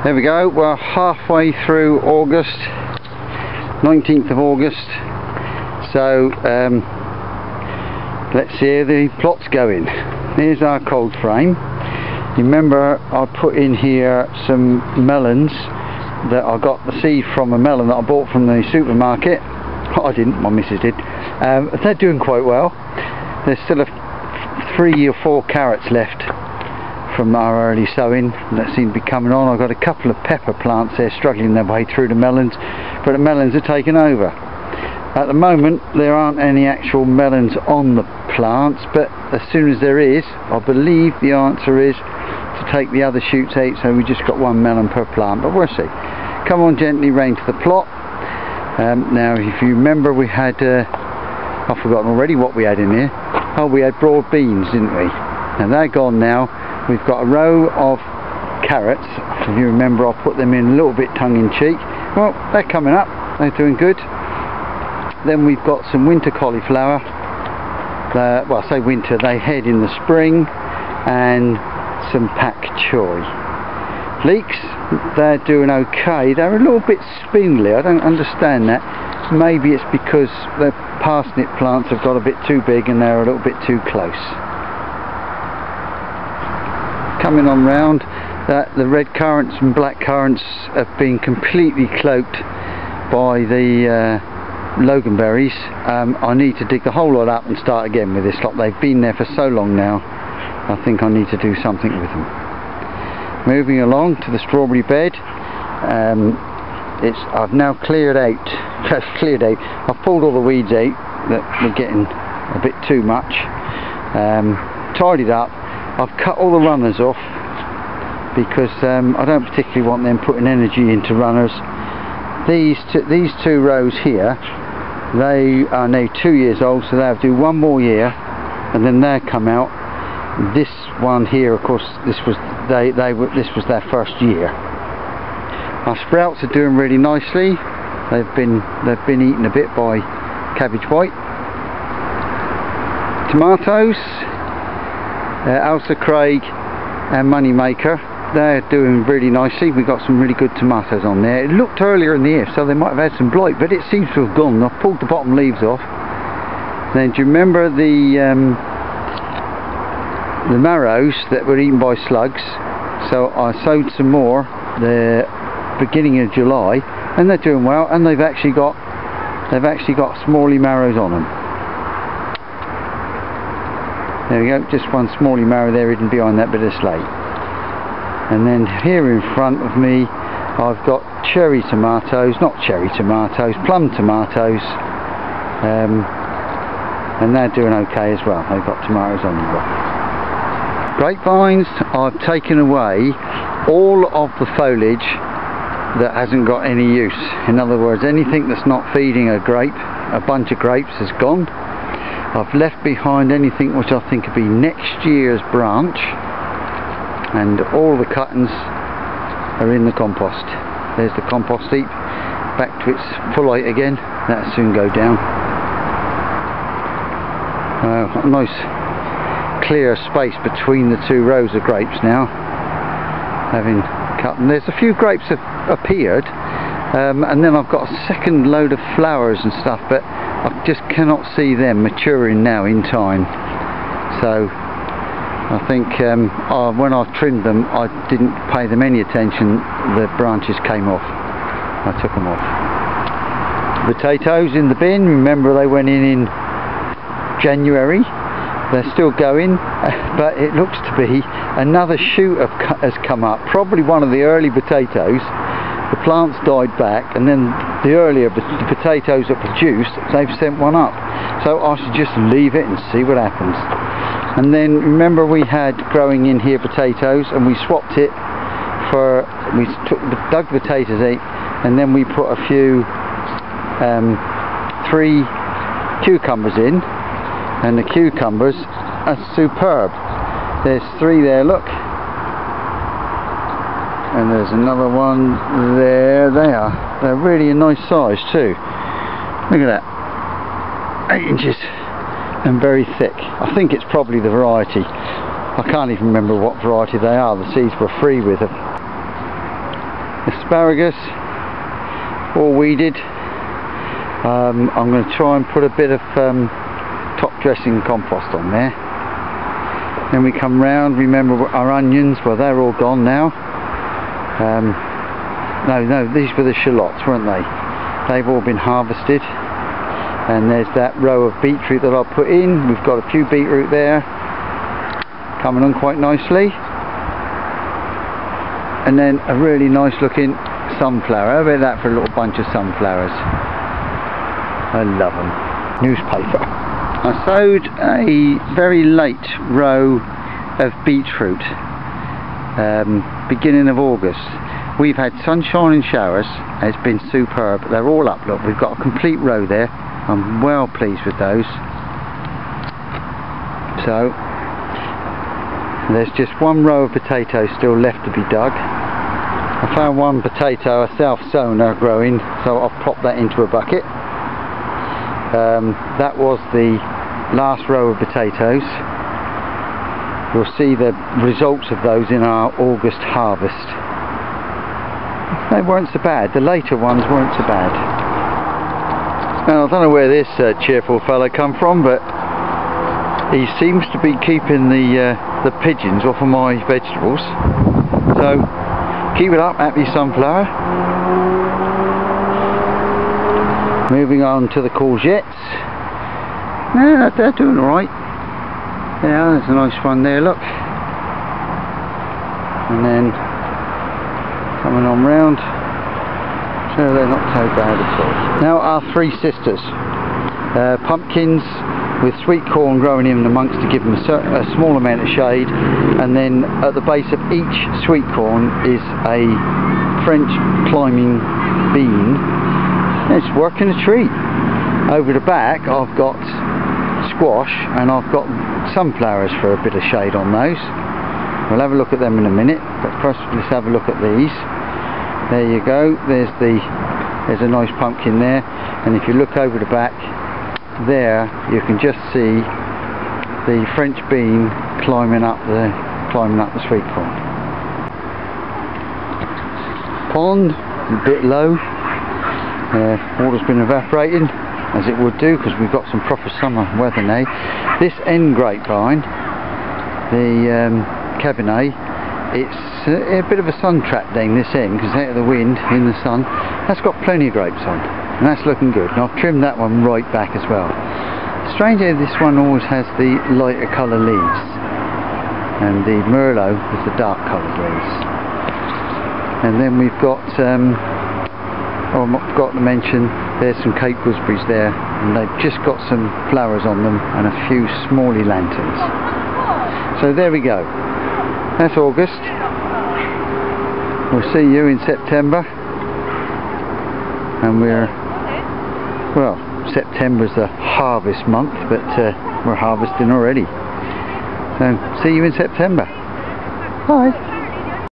There we go, we're halfway through August, 19th of August, so let's see how the plot's going. Here's our cold frame. Remember I put in here some melons that I got the seed from a melon that I bought from the supermarket. I didn't, my missus did. They're doing quite well. There's still 3 or 4 carrots left from our early sowing that seem to be coming on. I've got a couple of pepper plants there struggling their way through the melons, but the melons are taken over. At the moment there aren't any actual melons on the plants, but as soon as there is, I believe the answer is to take the other shoots out, so we just got 1 melon per plant, but we'll see. Come on gently round to the plot. Now if you remember, we had I've forgotten already what we had in here. Oh, we had broad beans, didn't we? And they're gone now. We've got a row of carrots. If you remember, I put them in a little bit tongue-in-cheek. Well, they're coming up, they're doing good. Then we've got some winter cauliflower. Well, I say winter, they head in the spring. And some pak choi. Leeks, they're doing okay. They're a little bit spindly, I don't understand that. Maybe it's because the parsnip plants have got a bit too big and they're a little bit too close. Coming on round, the red currants and black currants have been completely cloaked by the loganberries. I need to dig the whole lot up and start again with this lot. They've been there for so long now. I think I need to do something with them. Moving along to the strawberry bed. I've now cleared out. I've pulled all the weeds out that were getting a bit too much. Tidied up. I've cut all the runners off because I don't particularly want them putting energy into runners. These two rows here, they are now 2 years old, so they'll do 1 more year, and then they'll come out. This one here, of course, this was their first year. Our sprouts are doing really nicely. They've been eaten a bit by cabbage white. Tomatoes, Elsa Craig and Moneymaker, they're doing really nicely. We've got some really good tomatoes on there. It looked earlier in the year, so they might have had some blight, but it seems to have gone. I've pulled the bottom leaves off. Then do you remember the marrows that were eaten by slugs? So I sowed some more the beginning of July, and they're doing well, and they've actually got smally marrows on them. There we go, just one smally marrow there hidden behind that bit of slate. And then here in front of me I've got plum tomatoes, and they're doing okay as well. They've got tomatoes on them. Grapevines, I've taken away all of the foliage that hasn't got any use. In other words, anything that's not feeding a bunch of grapes has gone. I've left behind anything which I think will be next year's branch, and all the cuttings are in the compost. There's the compost heap, back to its full height again. That'll soon go down. Nice clear space between the 2 rows of grapes now, having cut them. There's a few grapes have appeared, and then I've got a second load of flowers and stuff, but I just cannot see them maturing now in time. So I think when I trimmed them, I didn't pay them any attention. The branches came off. I took them off. Potatoes in the bin. Remember, they went in January. They're still going, but it looks to be another shoot has come up. Probably one of the early potatoes. The plants died back, and then the earlier the potatoes are produced, they've sent one up. So I should just leave it and see what happens. And then remember, we had growing in here potatoes, and we swapped it for, dug the potatoes out, and then we put a few 3 cucumbers in, and the cucumbers are superb. There's 3 there, look. And there's another one there. They are. They're really a nice size too. Look at that. 8 inches and very thick. I think it's probably the variety. I can't even remember what variety they are. The seeds were free with them. asparagus, all weeded. I'm going to try and put a bit of top dressing compost on there. Then we come round, remember our onions, well they're all gone now. No, these were the shallots, weren't they? They've all been harvested. And there's that row of beetroot that I'll put in. We've got a few beetroot there, coming on quite nicely. And then a really nice looking sunflower. How about that for a little bunch of sunflowers? I love them. Newspaper. I sowed a very late row of beetroot, beginning of August. We've had sunshine and showers. It's been superb. They're all up, look, we've got a complete row there. I'm well pleased with those. So there's just one row of potatoes still left to be dug. I found one potato, a self-sown, growing, so I've popped that into a bucket. That was the last row of potatoes. We'll see the results of those in our August harvest. They weren't so bad, the later ones weren't so bad. Now I don't know where this cheerful fella come from, but he seems to be keeping the pigeons off of my vegetables. So keep it up, happy sunflower. Moving on to the courgettes. No, they're doing alright. Yeah, there's a nice one there, look. And then coming on round, so they're not so bad at all. Now our three sisters. Pumpkins with sweet corn growing in amongst to give them a small amount of shade, and then at the base of each sweet corn is a French climbing bean. It's working a treat. Over the back I've got squash and I've got sunflowers for a bit of shade on those. We'll have a look at them in a minute, but first let's have a look at these. There you go, there's a nice pumpkin there, and if you look over the back there you can just see the French bean climbing up the sweet corn. Pond a bit low. Water's been evaporating, as it would do, because we've got some proper summer weather now. This end grapevine, the Cabernet, it's a bit of a sun trap down this end because out of the wind in the sun. That's got plenty of grapes on, and that's looking good. And I've trimmed that one right back as well. Strangely, this one always has the lighter colour leaves, and the Merlot has the dark coloured leaves. And then we've got I forgot to mention, there's some Cape gooseberries there, and they've just got some flowers on them and a few smally lanterns. So there we go. That's August. We'll see you in September, and well, September's the harvest month, but we're harvesting already. So see you in September. Bye.